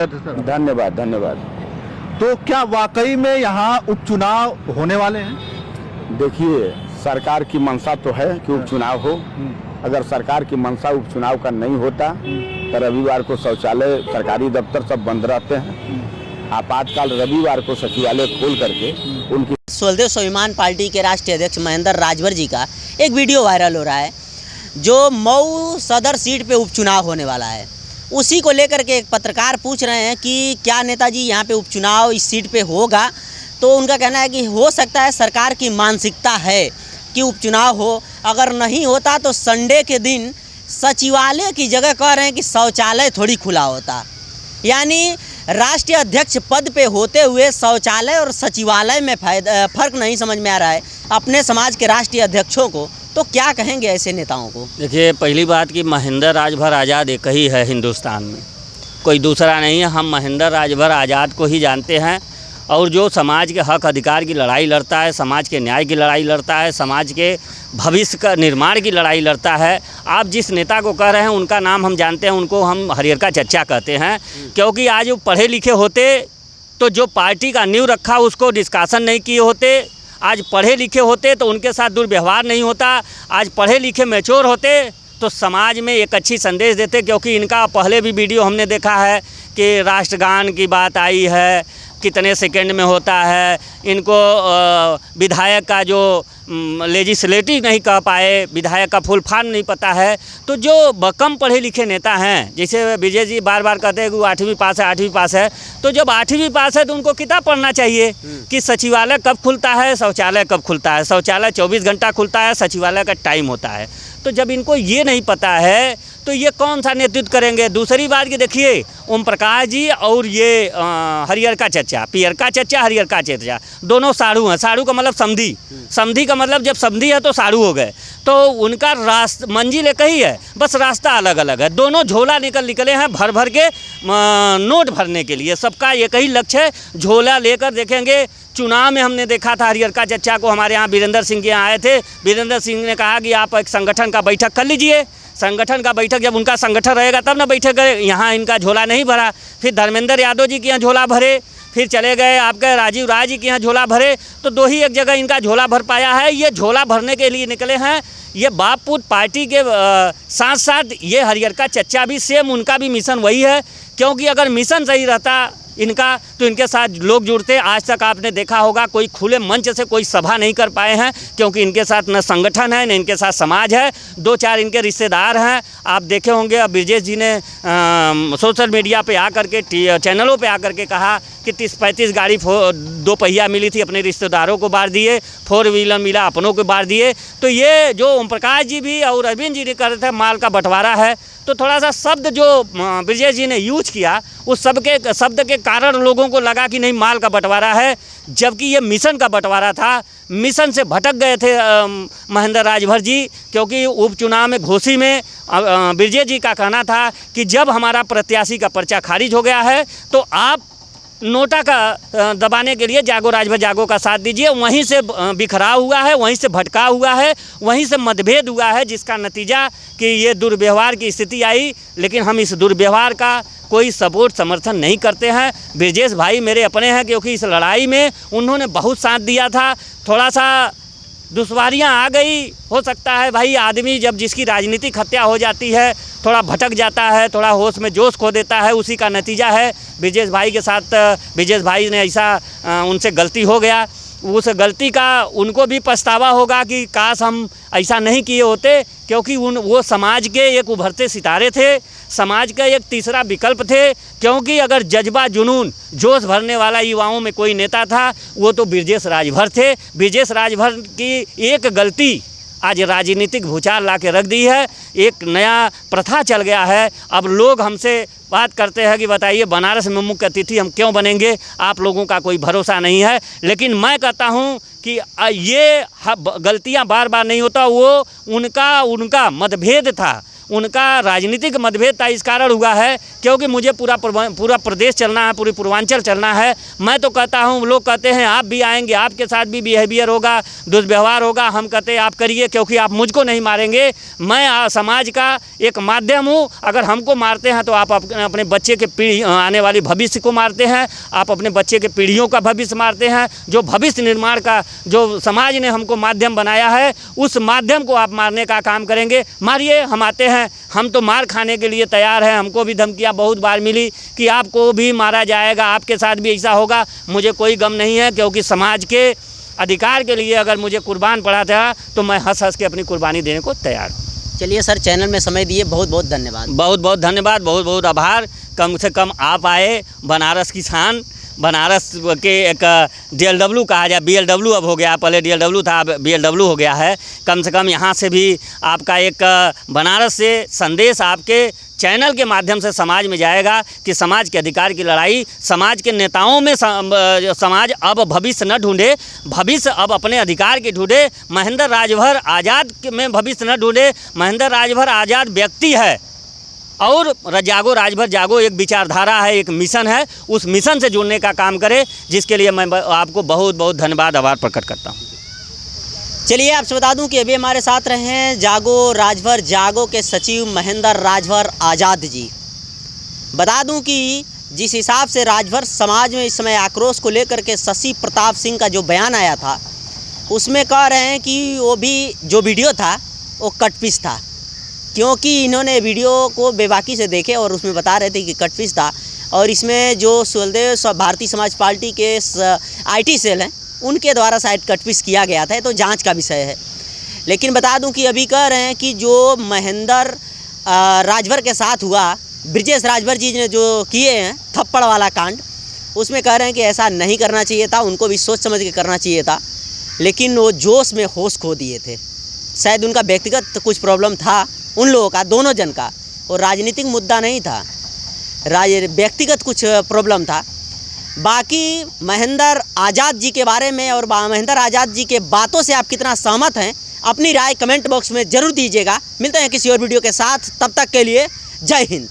धन्यवाद धन्यवाद। तो क्या वाकई में यहाँ उपचुनाव होने वाले हैं? देखिए, सरकार की मंशा तो है कि उपचुनाव हो। अगर सरकार की मंशा उपचुनाव का नहीं होता तो रविवार को शौचालय, सरकारी दफ्तर सब बंद रहते हैं। आपातकाल रविवार को सचिवालय खोल करके उनकी स्वदेव स्वाभिमान पार्टी के राष्ट्रीय अध्यक्ष महेंद्र राजभर जी का एक वीडियो वायरल हो रहा है, जो मऊ सदर सीट पे उपचुनाव होने वाला है। उसी को लेकर के एक पत्रकार पूछ रहे हैं कि क्या नेताजी यहाँ पे उपचुनाव इस सीट पे होगा, तो उनका कहना है कि हो सकता है, सरकार की मानसिकता है कि उपचुनाव हो। अगर नहीं होता तो संडे के दिन सचिवालय की जगह कह रहे हैं कि शौचालय थोड़ी खुला होता। यानी राष्ट्रीय अध्यक्ष पद पे होते हुए शौचालय और सचिवालय में फ़र्क नहीं समझ में आ रहा है अपने समाज के राष्ट्रीय अध्यक्षों को। तो क्या कहेंगे ऐसे नेताओं को? देखिए, पहली बात कि महेंद्र राजभर आज़ाद एक ही है हिंदुस्तान में, कोई दूसरा नहीं है। हम महेंद्र राजभर आज़ाद को ही जानते हैं, और जो समाज के हक अधिकार की लड़ाई लड़ता है, समाज के न्याय की लड़ाई लड़ता है, समाज के भविष्य का निर्माण की लड़ाई लड़ता है। आप जिस नेता को कह रहे हैं उनका नाम हम जानते हैं, उनको हम हरियर चच्चा कहते हैं, क्योंकि आज वो पढ़े लिखे होते तो जो पार्टी का नींव रखा उसको डिस्कशन नहीं किए होते। आज पढ़े लिखे होते तो उनके साथ दुर्व्यवहार नहीं होता। आज पढ़े लिखे मैच्योर होते तो समाज में एक अच्छी संदेश देते, क्योंकि इनका पहले भी वीडियो हमने देखा है कि राष्ट्रगान की बात आई है, कितने सेकंड में होता है। इनको विधायक का जो लेजिस्लेटिव नहीं कह पाए, विधायक का फुल फॉर्म नहीं पता है। तो जो कम पढ़े लिखे नेता हैं, जैसे विजय जी बार बार कहते हैं कि वो 8वीं पास है, 8वीं पास है, तो जब 8वीं पास है तो उनको किताब पढ़ना चाहिए कि सचिवालय कब खुलता है, शौचालय कब खुलता है। शौचालय 24 घंटा खुलता है, सचिवालय का टाइम होता है। तो जब इनको ये नहीं पता है तो ये कौन सा नेतृत्व करेंगे? दूसरी बात कि देखिए, ओम प्रकाश जी और ये हरियर का चच्चा, पियर का चच्चा, हरियर का चच्चा, दोनों साड़ू हैं। साड़ू का मतलब समधी, समधी का मतलब जब समधी है तो साड़ू हो गए। तो उनका मंजिल एक ही है, बस रास्ता अलग अलग है। दोनों झोला निकले हैं भर भर के नोट भरने के लिए। सबका एक ही लक्ष्य है, झोला लेकर। देखेंगे चुनाव में हमने देखा था हरियर का चच्चा को, हमारे यहाँ वीरेंद्र सिंह के यहाँ आए थे। वीरेंद्र सिंह ने कहा कि आप एक संगठन का बैठक कर लीजिए। संगठन का बैठक, जब उनका संगठन रहेगा तब ना बैठक करे। यहाँ इनका झोला नहीं भरा। फिर धर्मेंद्र यादव जी के यहाँ झोला भरे, फिर चले गए आपके राजीव राय जी के यहाँ झोला भरे। तो दो ही एक जगह इनका झोला भर पाया है। ये झोला भरने के लिए निकले हैं। ये बाप पुत पार्टी के साथ साथ ये हरियर का चच्चा भी सेम, उनका भी मिशन वही है। क्योंकि अगर मिशन सही रहता इनका तो इनके साथ लोग जुड़ते। आज तक आपने देखा होगा कोई खुले मंच से कोई सभा नहीं कर पाए हैं, क्योंकि इनके साथ न संगठन है न इनके साथ समाज है। 2-4 इनके रिश्तेदार हैं। आप देखे होंगे, अब ब्रजेश जी ने सोशल मीडिया पे आकर के, चैनलों पे आकर के कहा कि 30-35 गाड़ी 2 पहिया मिली थी, अपने रिश्तेदारों को बांट दिए, 4 व्हीलर मिला, अपनों को बांट दिए। तो ये जो ओम प्रकाश जी भी और अरविंद जी ने कर रहे थे, माल का बंटवारा है। तो थोड़ा सा शब्द जो ब्रजेश जी ने यूज किया, उस शब्द के कारण लोगों को लगा कि नहीं माल का बंटवारा है, जबकि ये मिशन का बंटवारा था। मिशन से भटक गए थे महेंद्र राजभर जी, क्योंकि उपचुनाव में घोसी में ब्रजेश जी का कहना था कि जब हमारा प्रत्याशी का पर्चा खारिज हो गया है तो आप नोटा का दबाने के लिए जागो राजभर जागो का साथ दीजिए। वहीं से बिखराव हुआ है, वहीं से भटकाव हुआ है, वहीं से मतभेद हुआ है, जिसका नतीजा कि ये दुर्व्यवहार की स्थिति आई। लेकिन हम इस दुर्व्यवहार का कोई सपोर्ट समर्थन नहीं करते हैं। ब्रजेश भाई मेरे अपने हैं, क्योंकि इस लड़ाई में उन्होंने बहुत साथ दिया था। थोड़ा सा दुश्वारियाँ आ गई, हो सकता है भाई, आदमी जब जिसकी राजनीतिक हत्या हो जाती है थोड़ा भटक जाता है, थोड़ा होश में जोश खो देता है। उसी का नतीजा है ब्रजेश भाई के साथ। ब्रजेश भाई ने ऐसा उनसे गलती हो गया, उस गलती का उनको भी पछतावा होगा कि काश हम ऐसा नहीं किए होते, क्योंकि वो समाज के एक उभरते सितारे थे, समाज का एक तीसरा विकल्प थे। क्योंकि अगर जज्बा, जुनून, जोश भरने वाला युवाओं में कोई नेता था वो तो ब्रजेश राजभर थे। ब्रजेश राजभर की एक गलती आज राजनीतिक भूचाल ला के रख दी है। एक नया प्रथा चल गया है। अब लोग हमसे बात करते हैं कि बताइए बनारस में मुख्य अतिथि हम क्यों बनेंगे, आप लोगों का कोई भरोसा नहीं है। लेकिन मैं कहता हूं कि ये गलतियां बार बार नहीं होता, वो उनका मतभेद था, उनका राजनीतिक मतभेद था इस कारण हुआ है क्योंकि मुझे पूरा प्रदेश चलना है, पूरी पूर्वांचल चलना है। मैं तो कहता हूँ, लोग कहते हैं आप भी आएंगे, आपके साथ भी बिहेवियर होगा, दुर्व्यवहार होगा। हम कहते हैं आप करिए, क्योंकि आप मुझको नहीं मारेंगे। मैं समाज का एक माध्यम हूँ। अगर हमको मारते हैं तो आप अपने बच्चे के पीढ़ी, आने वाली भविष्य को मारते हैं, आप अपने बच्चे के पीढ़ियों का भविष्य मारते हैं। जो भविष्य निर्माण का जो समाज ने हमको माध्यम बनाया है, उस माध्यम को आप मारने का काम करेंगे। मारिए, हम आते हैं, हम तो मार खाने के लिए तैयार हैं। हमको भी धमकियां बहुत बार मिली कि आपको भी मारा जाएगा, आपके साथ भी ऐसा होगा। मुझे कोई गम नहीं है, क्योंकि समाज के अधिकार के लिए अगर मुझे कुर्बान पड़ा था तो मैं हंस हंस के अपनी कुर्बानी देने को तैयार हूँ। चलिए सर, चैनल में समय दिए, बहुत बहुत धन्यवाद। बहुत बहुत धन्यवाद, बहुत बहुत आभार। कम से कम आप आए, बनारस की शान, बनारस के एक DLW कहा जाए, BLW अब हो गया, पहले DLW था, अब BLW हो गया है। कम से कम यहाँ से भी आपका एक बनारस से संदेश आपके चैनल के माध्यम से समाज में जाएगा कि समाज के अधिकार की लड़ाई, समाज के नेताओं में समाज अब भविष्य न ढूंढे, भविष्य अब अपने अधिकार की ढूंढे। महेंद्र राजभर आज़ाद में भविष्य न ढूंढे। महेंद्र राजभर आज़ाद व्यक्ति है और जागो राजभर जागो एक विचारधारा है, एक मिशन है। उस मिशन से जुड़ने का काम करें, जिसके लिए मैं आपको बहुत बहुत धन्यवाद, आभार प्रकट करता हूँ। चलिए आपसे बता दूं कि अभी हमारे साथ रहे हैं जागो राजभर जागो के सचिव महेंद्र राजभर आज़ाद जी। बता दूं कि जिस हिसाब से राजभर समाज में इस समय आक्रोश को लेकर के शशि प्रताप सिंह का जो बयान आया था, उसमें कह रहे हैं कि वो भी जो वीडियो था वो कटपीस था, क्योंकि इन्होंने वीडियो को बेबाकी से देखे और उसमें बता रहे थे कि कटपीस था। और इसमें जो सुलदेव भारतीय समाज पार्टी के IT सेल हैं, उनके द्वारा शायद कटपीस किया गया था। तो जांच का विषय है। लेकिन बता दूं कि अभी कह रहे हैं कि जो महेंद्र राजभर के साथ हुआ, ब्रिजेश राजभर जी ने जो किए हैं थप्पड़ वाला कांड, उसमें कह रहे हैं कि ऐसा नहीं करना चाहिए था, उनको भी सोच समझ के करना चाहिए था। लेकिन वो जोश में होश खो दिए थे। शायद उनका व्यक्तिगत कुछ प्रॉब्लम था, उन लोगों का, दोनों जन का, और राजनीतिक मुद्दा नहीं था, व्यक्तिगत कुछ प्रॉब्लम था। बाकी महेंद्र आज़ाद जी के बारे में और महेंद्र आज़ाद जी के बातों से आप कितना सहमत हैं, अपनी राय कमेंट बॉक्स में ज़रूर दीजिएगा। मिलते हैं किसी और वीडियो के साथ, तब तक के लिए जय हिंद।